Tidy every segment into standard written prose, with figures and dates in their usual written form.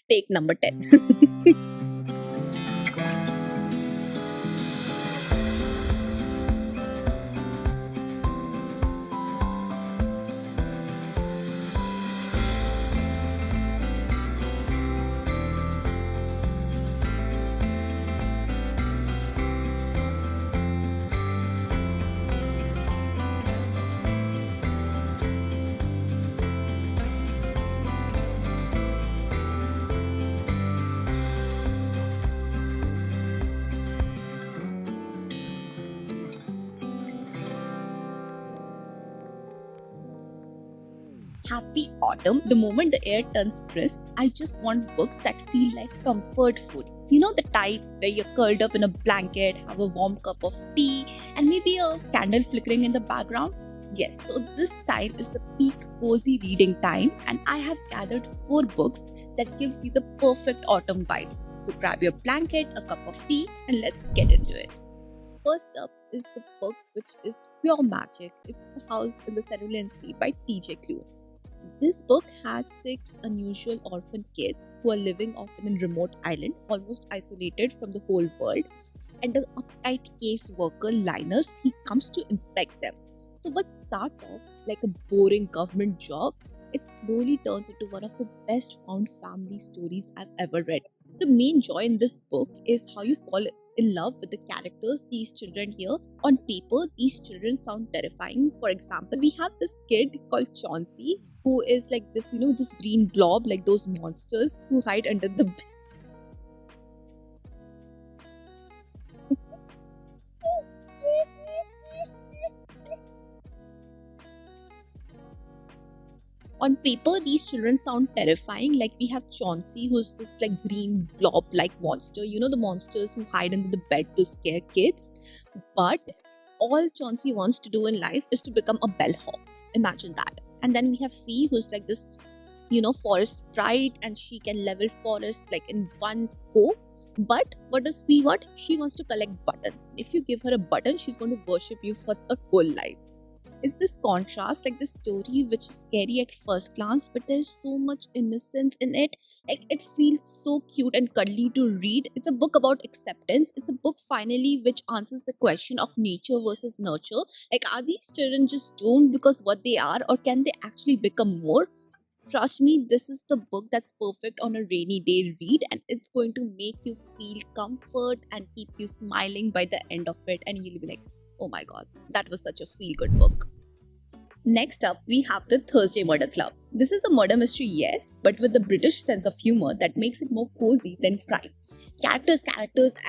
Take number 10. Happy autumn. The moment the air turns crisp, I just want books that feel like comfort food. You know, the type where you're curled up in a blanket, have a warm cup of tea, and maybe a candle flickering in the background? Yes, so this time is the peak cozy reading time, and I have gathered 4 books that gives you the perfect autumn vibes. So grab your blanket, a cup of tea, and let's get into it. First up is the book which is pure magic. It's The House in the Cerulean Sea by T.J. Klune. This book has 6 unusual orphan kids who are living off in a remote island, almost isolated from the whole world. And the uptight case worker Linus, he comes to inspect them. So what starts off like a boring government job, it slowly turns into one of the best found family stories I've ever read. The main joy in this book is how you fall in love with the characters, these children here. On paper, these children sound terrifying. For example, we have this kid called Chauncey who is like this, this green blob, like those monsters who hide under the bed. On paper, these children sound terrifying. Like we have Chauncey, who's this like green blob-like monster. You know the monsters who hide under the bed to scare kids. But all Chauncey wants to do in life is to become a bellhop. Imagine that. And then we have Fee, who's like this, forest sprite, and she can level forests like in one go. But what does Fee want? She wants to collect buttons. If you give her a button, she's going to worship you for her whole life. It's this contrast, like the story which is scary at first glance, but there's so much innocence in it. Like it feels so cute and cuddly to read. It's a book about acceptance. It's a book finally which answers the question of nature versus nurture. Like, are these children just doomed because what they are, or can they actually become more? Trust me, this is the book that's perfect on a rainy day read, and it's going to make you feel comfort and keep you smiling by the end of it. And you'll be like, oh my god, that was such a feel good book. Next up, we have the Thursday Murder Club. This is a murder mystery, yes, but with a British sense of humor that makes it more cozy than crime. Characters,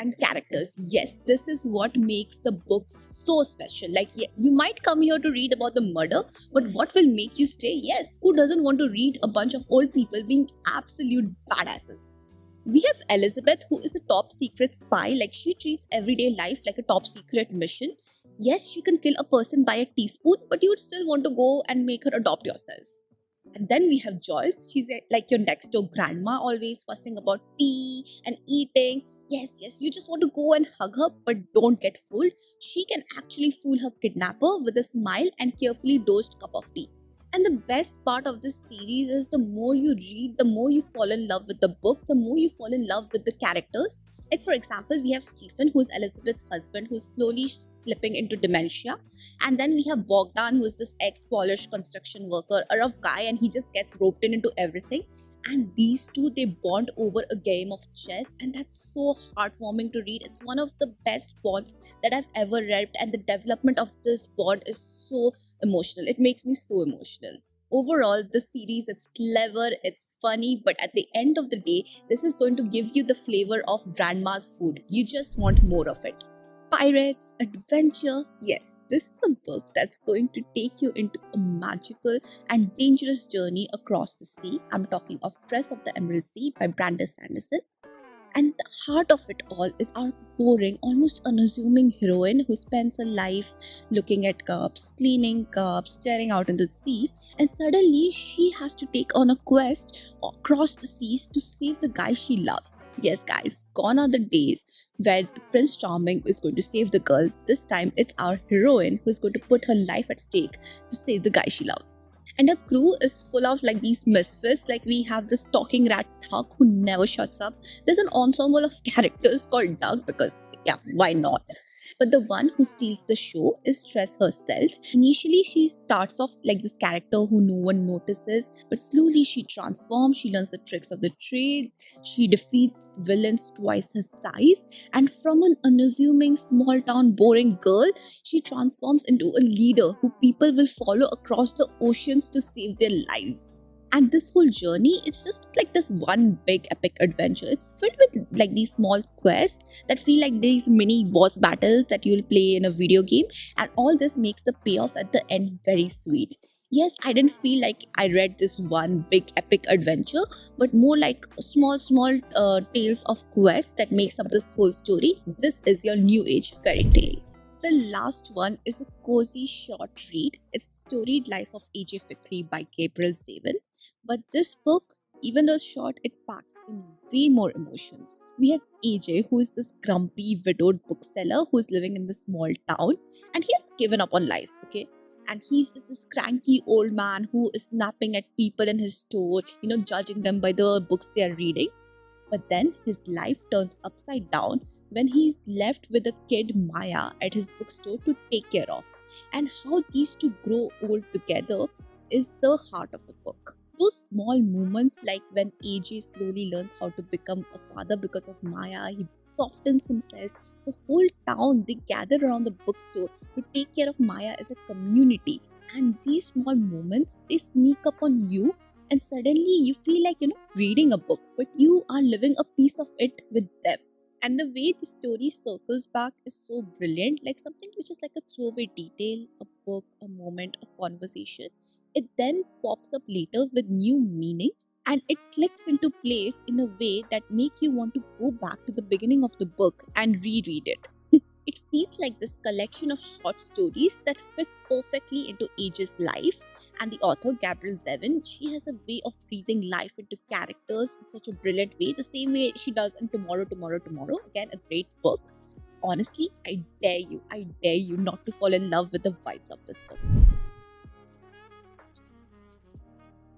and characters. Yes, this is what makes the book so special. Like, yeah, you might come here to read about the murder, but what will make you stay? Yes, who doesn't want to read a bunch of old people being absolute badasses? We have Elizabeth, who is a top secret spy. Like, she treats everyday life like a top secret mission. Yes, she can kill a person by a teaspoon, but you would still want to go and make her adopt yourself. And then we have Joyce. She's like your next door grandma, always fussing about tea and eating. Yes, you just want to go and hug her, but don't get fooled. She can actually fool her kidnapper with a smile and carefully dosed cup of tea. And the best part of this series is the more you read, the more you fall in love with the book, the more you fall in love with the characters. Like, for example, we have Stephen, who's Elizabeth's husband, who's slowly slipping into dementia. And then we have Bogdan, who's this ex Polish construction worker, a rough guy, and he just gets roped in into everything. And these two, they bond over a game of chess, and that's so heartwarming to read. It's one of the best bonds that I've ever read, and the development of this bond is so emotional. It makes me so emotional. Overall, the series, it's clever, it's funny, but at the end of the day, this is going to give you the flavor of grandma's food. You just want more of it. Pirates, adventure. Yes, this is a book that's going to take you into a magical and dangerous journey across the sea. I'm talking of Dress of the Emerald Sea by Brandon Sanderson. And the heart of it all is our boring, almost unassuming heroine who spends her life looking at cups, cleaning cups, staring out into the sea, and suddenly she has to take on a quest across the seas to save the guy she loves. Yes, guys, gone are the days where the Prince Charming is going to save the girl. This time it's our heroine who is going to put her life at stake to save the guy she loves. And her crew is full of like these misfits. Like we have this talking rat Thug who never shuts up. There's an ensemble of characters called Doug because yeah, why not? But the one who steals the show is Tress herself. Initially, she starts off like this character who no one notices, but slowly she transforms. She learns the tricks of the trade. She defeats villains twice her size, and from an unassuming small town boring girl, she transforms into a leader who people will follow across the oceans to save their lives. And this whole journey, it's just like this one big epic adventure. It's filled with like these small quests that feel like these mini boss battles that you'll play in a video game, and all this makes the payoff at the end very sweet. Yes, I didn't feel like I read this one big epic adventure, but more like small tales of quests that makes up this whole story. This is your new age fairy tale. The last one is a cozy short read. It's the storied life of AJ Fikri by Gabriel Zevin. But this book, even though short, it packs in way more emotions. We have AJ, who is this grumpy, widowed bookseller who is living in this small town, and he has given up on life, okay? And he's just this cranky old man who is snapping at people in his store, judging them by the books they are reading. But then his life turns upside down when he's left with a kid Maya at his bookstore to take care of. And how these two grow old together is the heart of the book. Those small moments, like when AJ slowly learns how to become a father because of Maya, he softens himself. The whole town they gather around the bookstore to take care of Maya as a community. And these small moments they sneak up on you, and suddenly you feel like reading a book, but you are living a piece of it with them. And the way the story circles back is so brilliant, like something which is like a throwaway detail, a book, a moment, a conversation. It then pops up later with new meaning, and it clicks into place in a way that make you want to go back to the beginning of the book and reread it. It feels like this collection of short stories that fits perfectly into Age's life. And the author, Gabrielle Zevin, she has a way of breathing life into characters in such a brilliant way, the same way she does in Tomorrow, Tomorrow, Tomorrow. Again, a great book. Honestly, I dare you not to fall in love with the vibes of this book.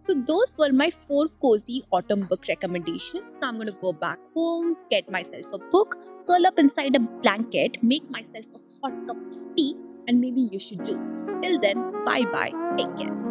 So those were my 4 cozy autumn book recommendations. Now I'm gonna go back home, get myself a book, curl up inside a blanket, make myself a hot cup of tea, and maybe you should do. Till then, bye bye. Take care.